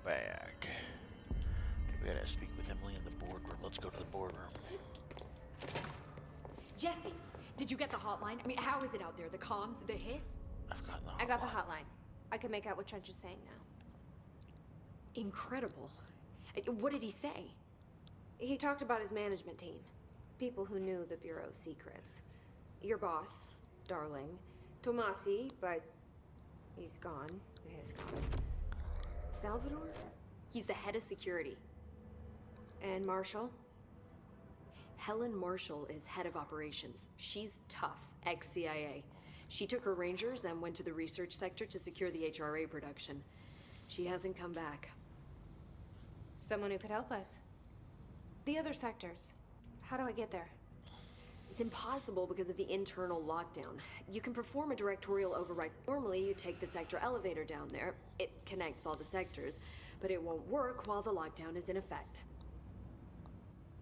back. We gotta speak with Emily in the boardroom. Let's go to the boardroom. Jesse, did you get the hotline? I mean, how is it out there? The comms, the hiss? I've gotten the hotline. I got the hotline. I can make out what Trench is saying now. Incredible. What did he say? He talked about his management team. People who knew the Bureau's secrets. Your boss, Darling. Tomasi, but he's gone. The hiss gone. Salvador? He's the head of security. And Marshall? Helen Marshall is head of operations. She's tough, ex-CIA. She took her Rangers and went to the research sector to secure the HRA production. She hasn't come back. Someone who could help us. The other sectors. How do I get there? It's impossible because of the internal lockdown. You can perform a directorial override. Normally, you take the sector elevator down there. It connects all the sectors, but it won't work while the lockdown is in effect.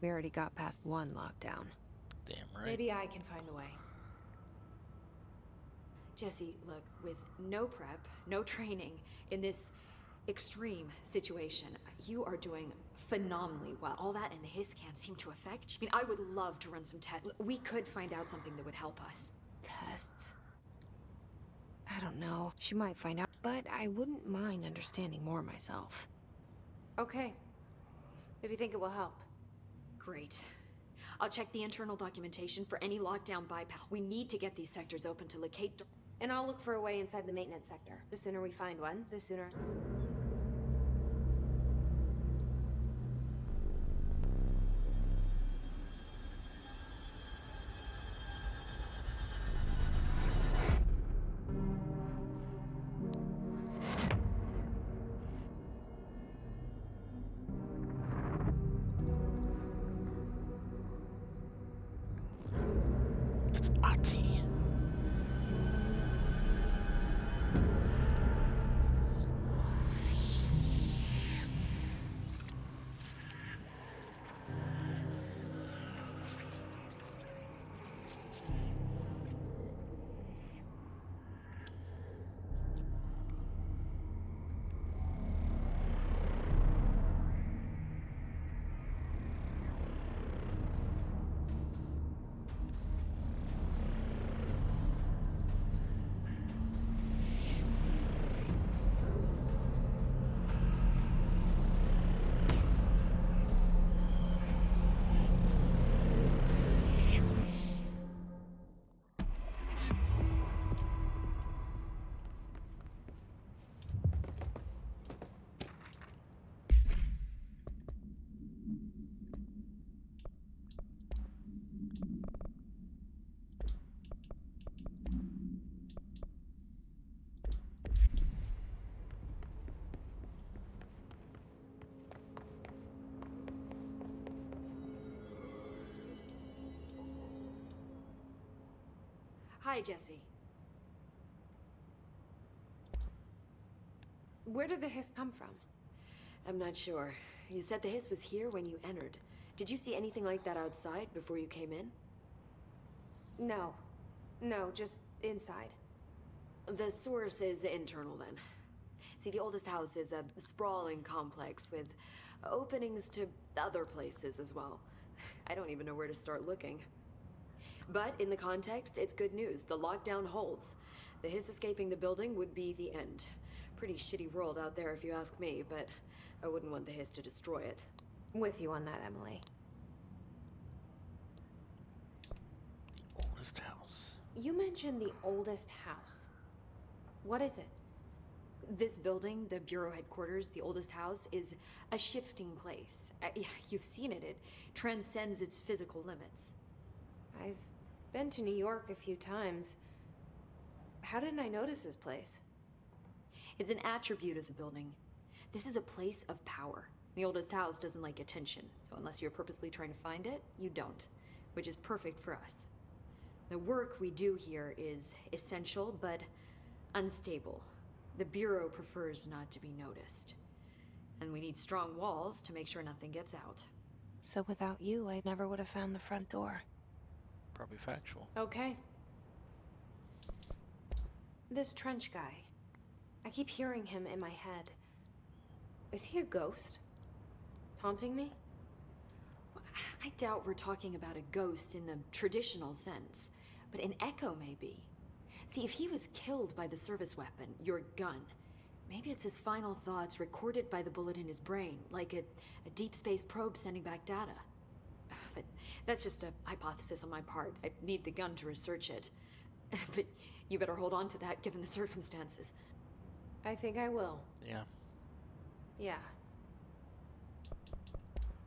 We already got past one lockdown. Damn right. Maybe I can find a way. Jesse, look, with no prep, no training, in this extreme situation, you are doing phenomenally well. All that and the hiss can't seem to affect you. I mean, I would love to run some tests. We could find out something that would help us. Tests? I don't know. She might find out, but I wouldn't mind understanding more myself. Okay. If you think it will help. Great. I'll check the internal documentation for any lockdown bypass. We need to get these sectors open to locate... And I'll look for a way inside the maintenance sector. The sooner we find one, the sooner... It's Ati. Hi, Jesse. Where did the hiss come from? I'm not sure. You said the hiss was here when you entered. Did you see anything like that outside before you came in? No. No, just inside. The source is internal, then. See, the oldest house is a sprawling complex with openings to other places as well. I don't even know where to start looking. But in the context, it's good news. The lockdown holds. The hiss escaping the building would be the end. Pretty shitty world out there if you ask me, but I wouldn't want the hiss to destroy it. With you on that, Emily. Oldest house. You mentioned the oldest house. What is it? This building, the Bureau headquarters, the oldest house, is a shifting place. You've seen it. It transcends its physical limits. I've been to New York a few times. How didn't I notice this place? It's an attribute of the building. This is a place of power. The oldest house doesn't like attention, so unless you're purposely trying to find it, you don't, which is perfect for us. The work we do here is essential, but unstable. The Bureau prefers not to be noticed. And we need strong walls to make sure nothing gets out. So without you, I never would have found the front door. Probably factual. Okay. This Trench guy. I keep hearing him in my head. Is he a ghost? Haunting me? I doubt we're talking about a ghost in the traditional sense, but an echo maybe. See, if he was killed by the service weapon, your gun, maybe it's his final thoughts recorded by the bullet in his brain, like a deep space probe sending back data. But that's just a hypothesis on my part. I need the gun to research it. But you better hold on to that given the circumstances. I think I will. Yeah. Yeah.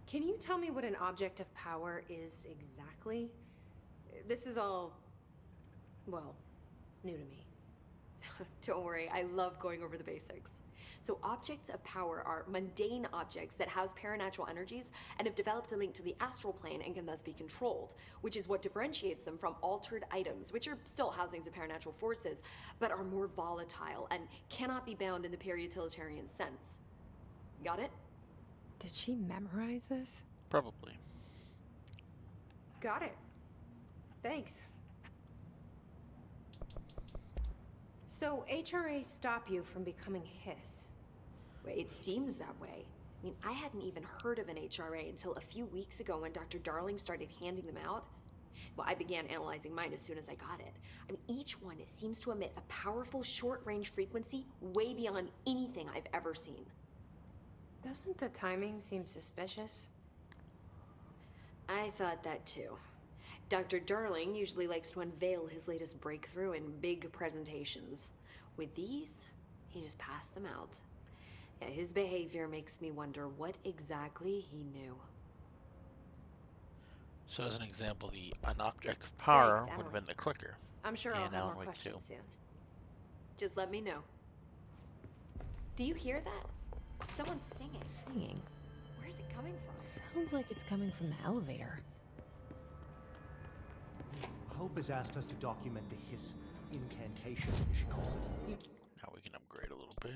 Can you tell me what an object of power is exactly? This is all, well, new to me. Don't worry, I love going over the basics. So objects of power are mundane objects that house paranatural energies and have developed a link to the astral plane and can thus be controlled, which is what differentiates them from altered items, which are still housings of paranatural forces, but are more volatile and cannot be bound in the pure utilitarian sense. Got it? Did she memorize this? Probably. Got it. Thanks. So HRA stop you from becoming Hiss? Well, it seems that way. I mean, I hadn't even heard of an HRA until a few weeks ago when Dr. Darling started handing them out. Well, I began analyzing mine as soon as I got it. I mean, each one seems to emit a powerful short-range frequency way beyond anything I've ever seen. Doesn't the timing seem suspicious? I thought that too. Dr. Darling usually likes to unveil his latest breakthrough in big presentations. With these, he just passed them out. Yeah, his behavior makes me wonder what exactly he knew. So as an example, an object of power Thanks, would have Emily. been the clicker. I'm sure I'll And have Alan more Wake questions too. soon. Just let me know. Do you hear that? Someone's singing. Singing? Where's it coming from? Sounds like it's coming from the elevator. Hope has asked us to document the Hiss incantation, as she calls it. Now we can upgrade a little bit.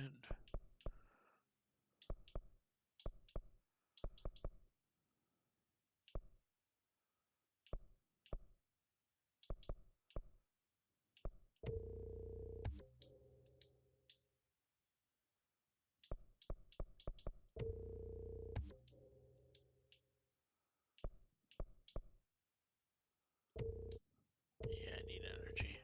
Yeah, I need energy.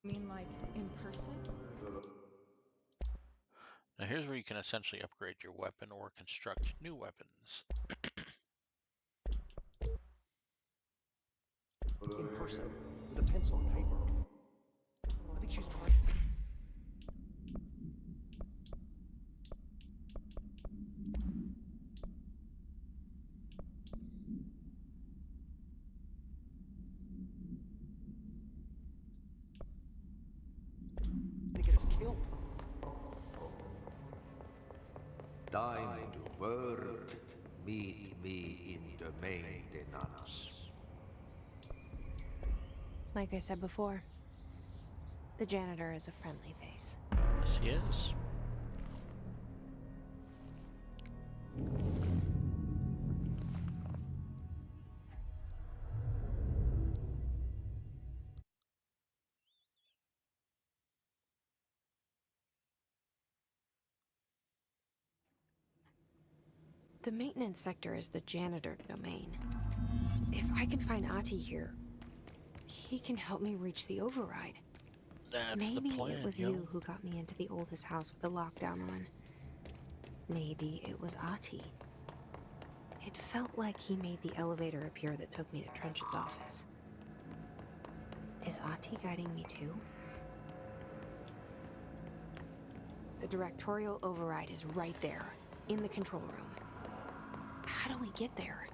Mean like in person? Now here's where you can essentially upgrade your weapon or construct new weapons. In person, with a pencil and paper. I think she's trying. To get us killed. Time to work. Meet me in the maintenance. Like I said before, the janitor is a friendly face. Yes, he is. The maintenance sector is the janitor domain. If I can find Ahti here, he can help me reach the override. That's Maybe the plan, it was yo. you who got me into the oldest house with the lockdown on. Maybe it was Ahti. It felt like he made the elevator appear that took me to Trench's office. Is Ahti guiding me too? The directorial override is right there, in the control room. How do we get there?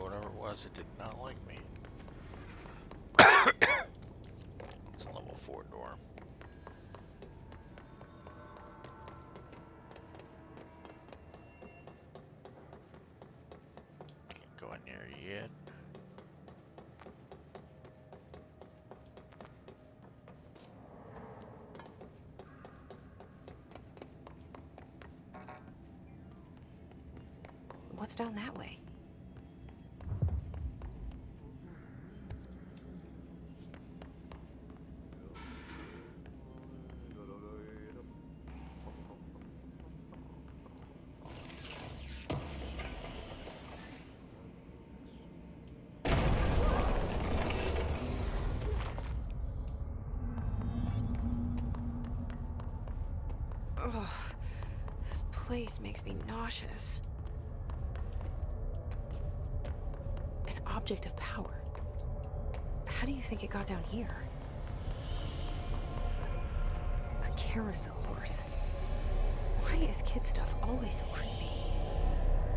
whatever it was, it did not like me. It's a level 4 door. Can't go in there yet. What's down that way? Ugh, this place makes me nauseous. An object of power. How do you think it got down here? A carousel horse. Why is kid stuff always so creepy?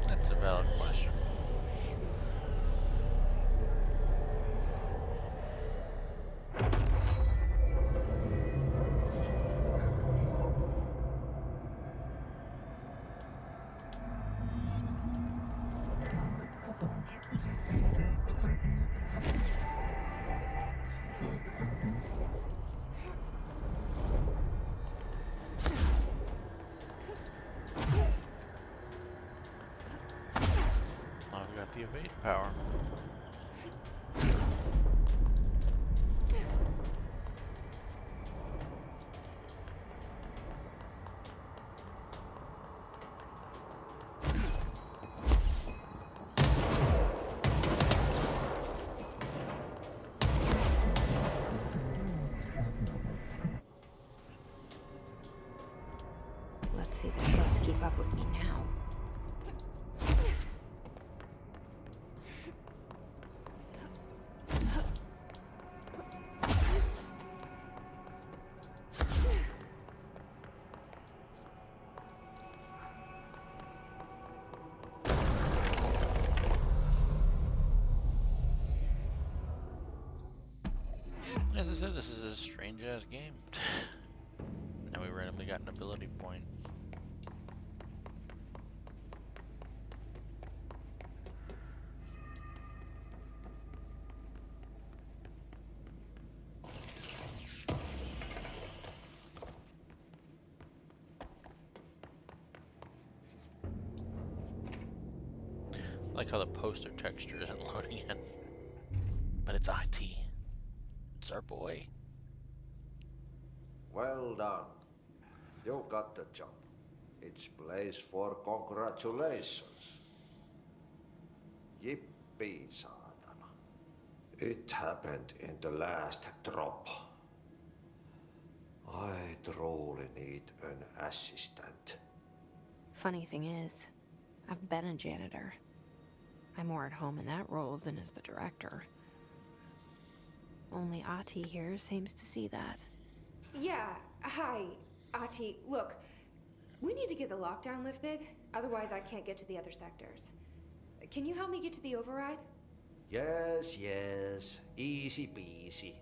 That's a valid question. I've got the evade power. Let's see the hiss keep up with me now. As I said, this is a strange ass game. And we randomly got an ability point. I like how the poster texture isn't loading in. But it's IT. It's our boy. Well done. You got the job. It's place for congratulations. Yippee, saatana. It happened in the last drop. I truly need an assistant. Funny thing is, I've been a janitor. I'm more at home in that role than as the director. Only Ahti here seems to see that. Yeah, hi, Ahti. Look, we need to get the lockdown lifted, otherwise I can't get to the other sectors. Can you help me get to the override? Yes, yes. Easy peasy.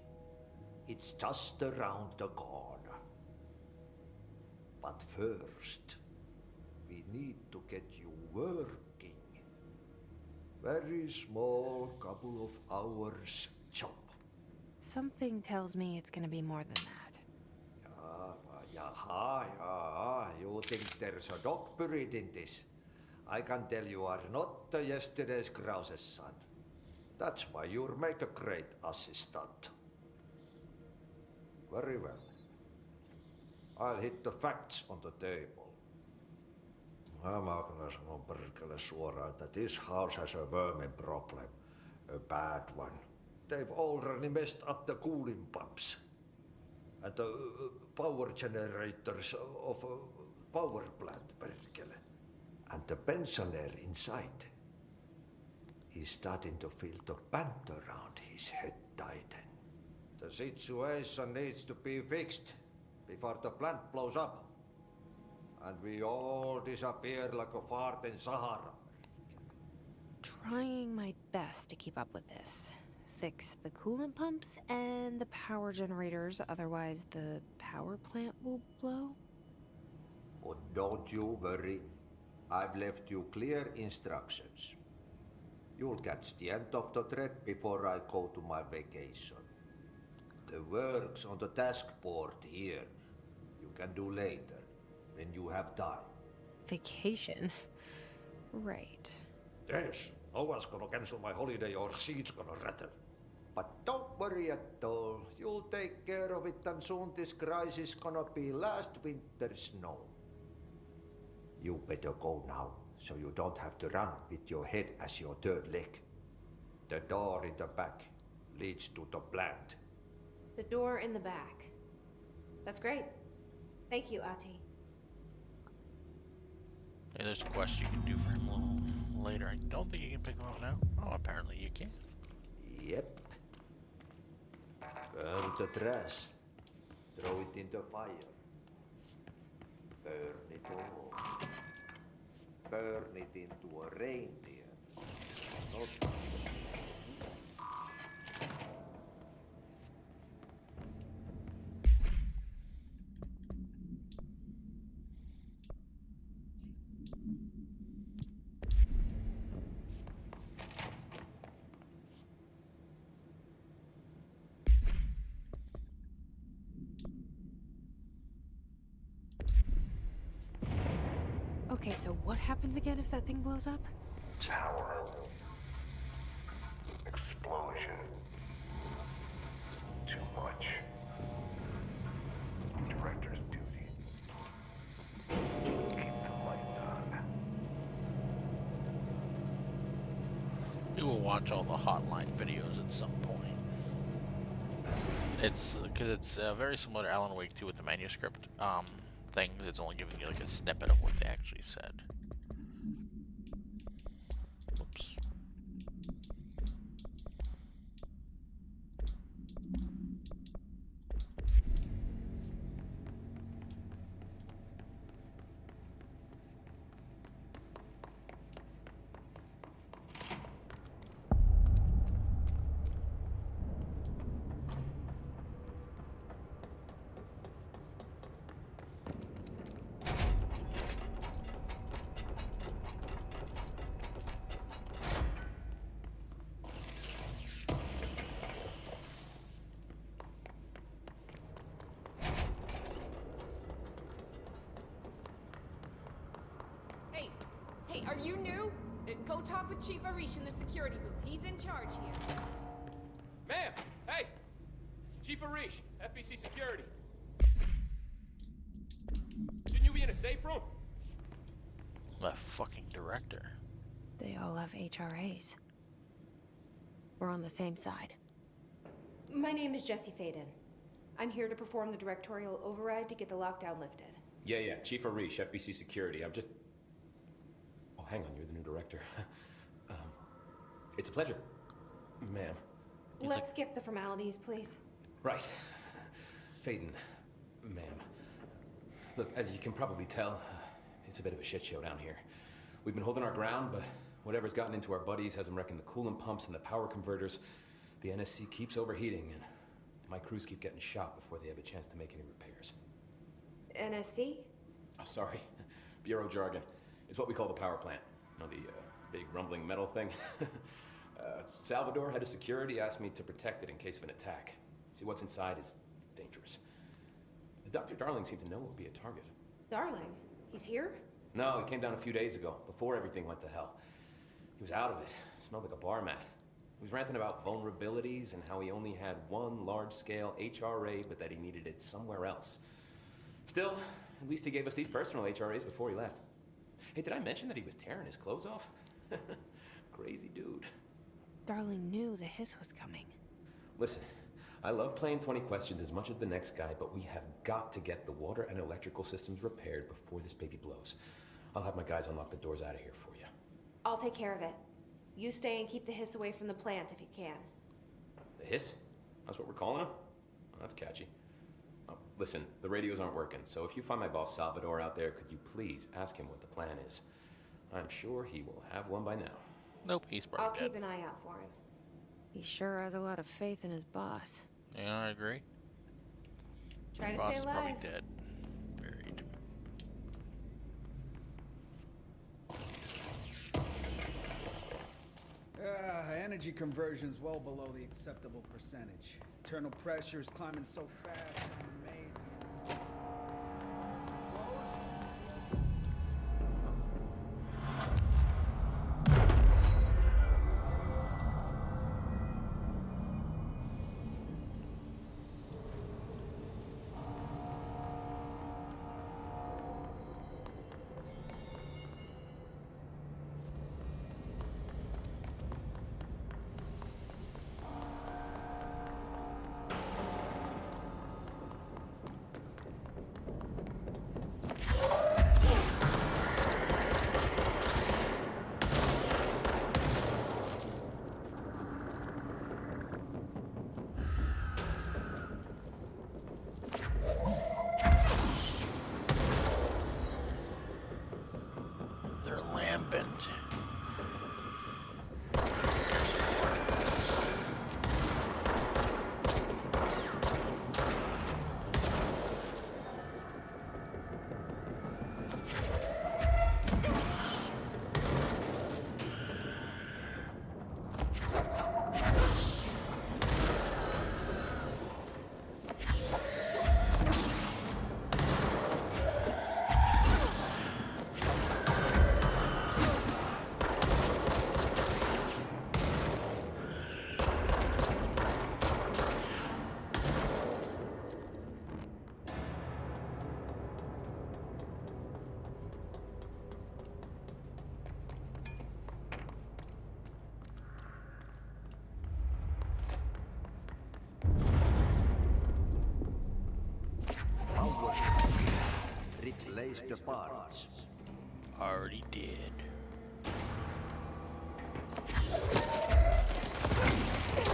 It's just around the corner. But first, we need to get you working. Very small, couple of hours job. Something tells me it's gonna be more than that. Yeah. You think there's a dog buried in this? I can tell you are not yesterday's Krause's son. That's why you'll make a great assistant. Very well. I'll hit the facts on the table. Mä kyllä sanon perkele suoraan, että this house has a vermin problem. A bad one. They've already messed up the cooling pumps. And the power generators of a power plant, perkele. And the pensioner inside is starting to feel the band around his head tighten. The situation needs to be fixed before the plant blows up. And we all disappear like a fart in Sahara. trying my best to keep up with this. Fix the coolant pumps and the power generators, otherwise the power plant will blow. But don't you worry. I've left you clear instructions. You'll catch the end of the thread before I go to my vacation. The work's on the task board here. You can do later, when you have time. Vacation? Right. Yes, no one's gonna cancel my holiday or seat's gonna rattle. But don't worry at all. You'll take care of it, and soon this crisis gonna be last winter's snow. You better go now, so you don't have to run with your head as your third leg. The door in the back leads to the plant. The door in the back. That's great. Thank you, Ati. Hey, there's a quest you can do for him a little later. I don't think you can pick him up now. Oh, apparently you can. Yep. Burn the trash. Throw it in the fire. Burn it all. Burn it into a reindeer. Not Okay, so what happens again if that thing blows up? Tower. Explosion. Too much. Director's duty. Keep the lights on. We will watch all the hotline videos at some point. It's because it's very similar to Alan Wake 2 with the manuscript things. It's only giving you like a snippet of what they actually said. Oops. Hey, are you new? Go talk with Chief Arish in the security booth. He's in charge here. Ma'am! Hey! Chief Arish, FBC Security. Shouldn't you be in a safe room? The fucking director. They all have HRAs. We're on the same side. My name is Jesse Faden. I'm here to perform the directorial override to get the lockdown lifted. Yeah, Chief Arish, FBC Security. I'm just... Oh, hang on, you're the new director. It's a pleasure, ma'am. Let's skip the formalities, please. Right. Faden, ma'am. Look, as you can probably tell, it's a bit of a shit show down here. We've been holding our ground, but whatever's gotten into our buddies has them wrecking the coolant pumps and the power converters. The NSC keeps overheating, and my crews keep getting shot before they have a chance to make any repairs. NSC? Oh, sorry. Bureau jargon. It's what we call the power plant. You know, the big rumbling metal thing? Salvador, head of security, asked me to protect it in case of an attack. See, what's inside is dangerous. Dr. Darling seemed to know it would be a target. Darling? He's here? No, he came down a few days ago, before everything went to hell. He was out of it. Smelled like a bar mat. He was ranting about vulnerabilities and how he only had one large-scale HRA, but that he needed it somewhere else. Still, at least he gave us these personal HRAs before he left. Hey, did I mention that he was tearing his clothes off? Crazy dude. Darling knew the hiss was coming. Listen, I love playing 20 questions as much as the next guy, but we have got to get the water and electrical systems repaired before this baby blows. I'll have my guys unlock the doors out of here for you. I'll take care of it. You stay and keep the hiss away from the plant if you can. The hiss? That's what we're calling him? Oh, that's catchy. Oh, listen, the radios aren't working, so if you find my boss Salvador out there, could you please ask him what the plan is? I'm sure he will have one by now. Nope, he's I'll probably dead. keep an eye out for him. He sure has a lot of faith in his boss. Yeah, I agree. Try to Boss stay is probably alive. dead. Buried. Energy conversion's well below the acceptable percentage. Internal pressure's climbing so fast, I'm amazed. They're lambent. Replace the parts. Already did.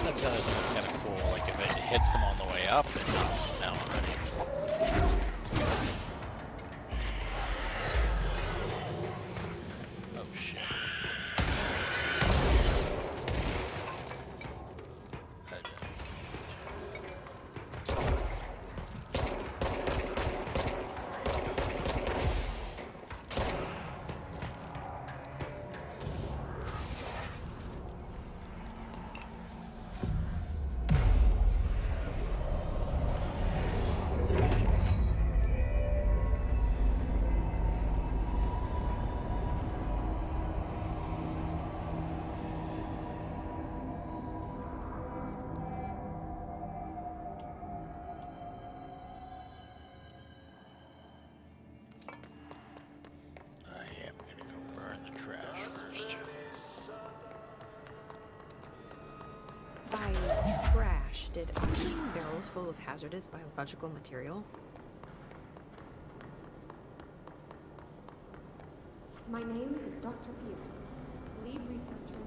That's the other thing that's kind of cool. Like if it hits them on the way up, it knocks them down already. Oh shit. By trash, did I mean barrels full of hazardous biological material? My name is Dr. Pierce, lead researcher.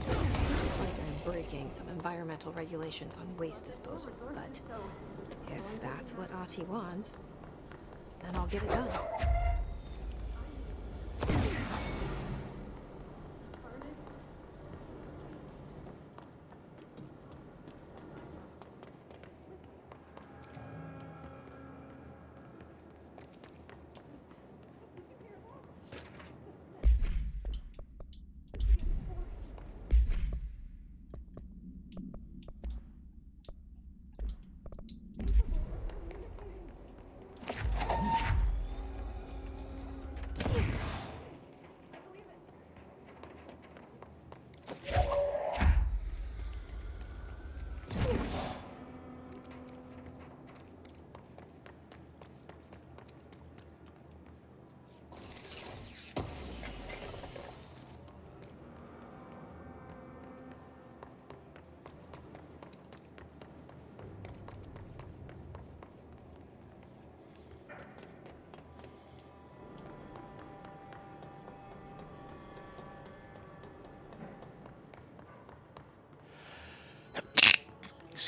Seems like I'm breaking some environmental regulations on waste disposal, but if that's what Ahti wants, then I'll get it done.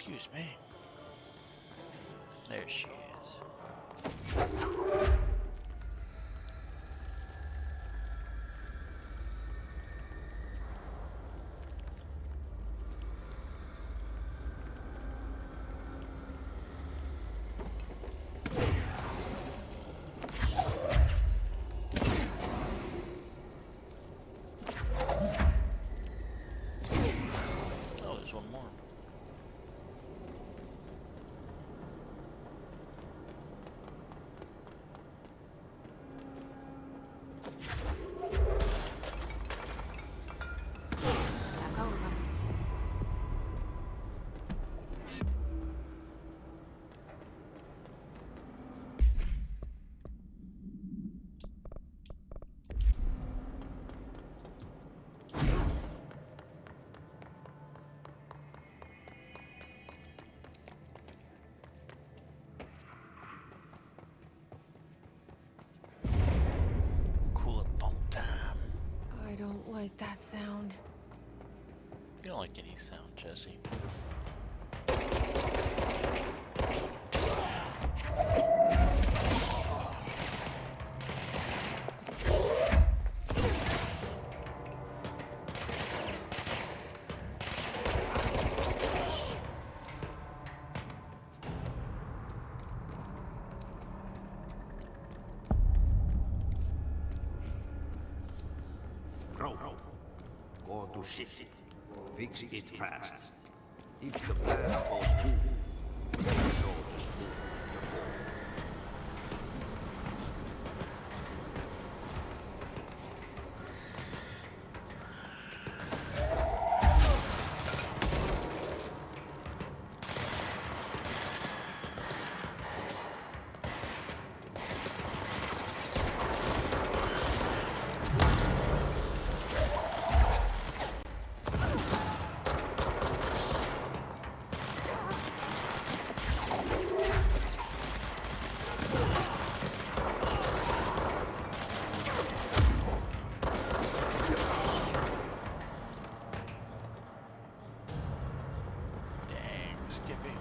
Excuse me. There she is. Oh, there's one more. That's all of them. Cool it bump time. I don't like that sound. You don't like any sound, Jesse. Bro, go to city. Fix it fast. If the plan goes boom, you know to spoon the ball. Dang, Skippy.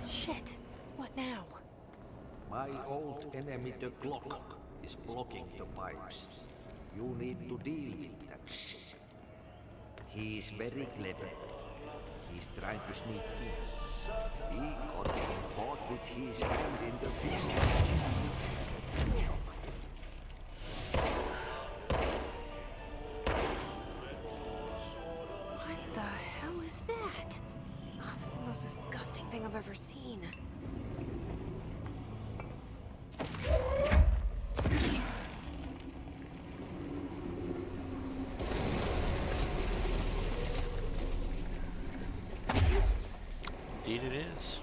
Shit. What now? My old enemy, the clock, is blocking the pipes. You need to deal with that shit. He's very clever. He's trying to sneak in. We got him caught with his hand in the business. What the hell is that? Oh, that's the most disgusting thing I've ever seen. Indeed it is.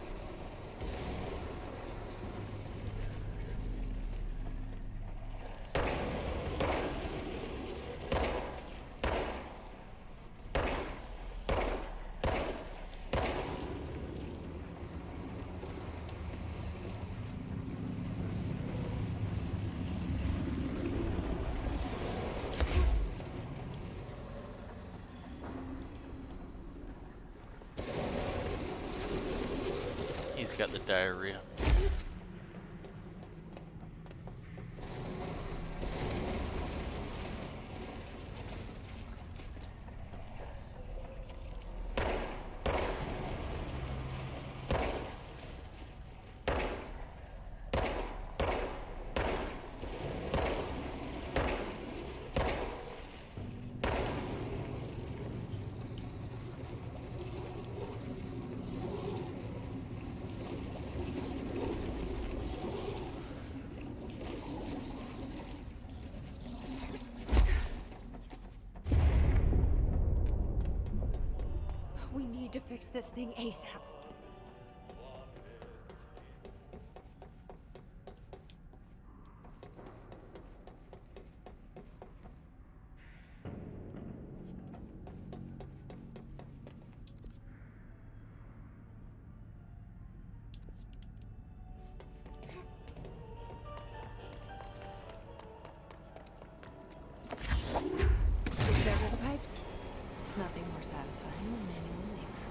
He's got the diarrhea. We need to fix this thing ASAP. Those are the pipes. Nothing more satisfying than manual labor.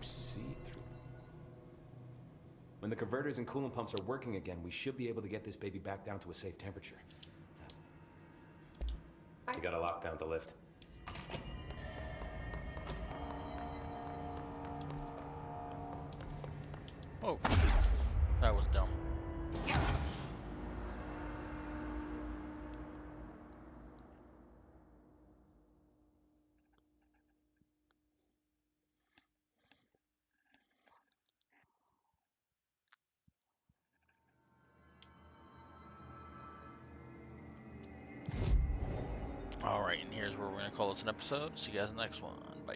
see-through. When the converters and coolant pumps are working again, we should be able to get this baby back down to a safe temperature. We gotta lock down the lift. Oh, that was dumb. Alright, and here's where we're going to call this an episode. See you guys in the next one. Bye.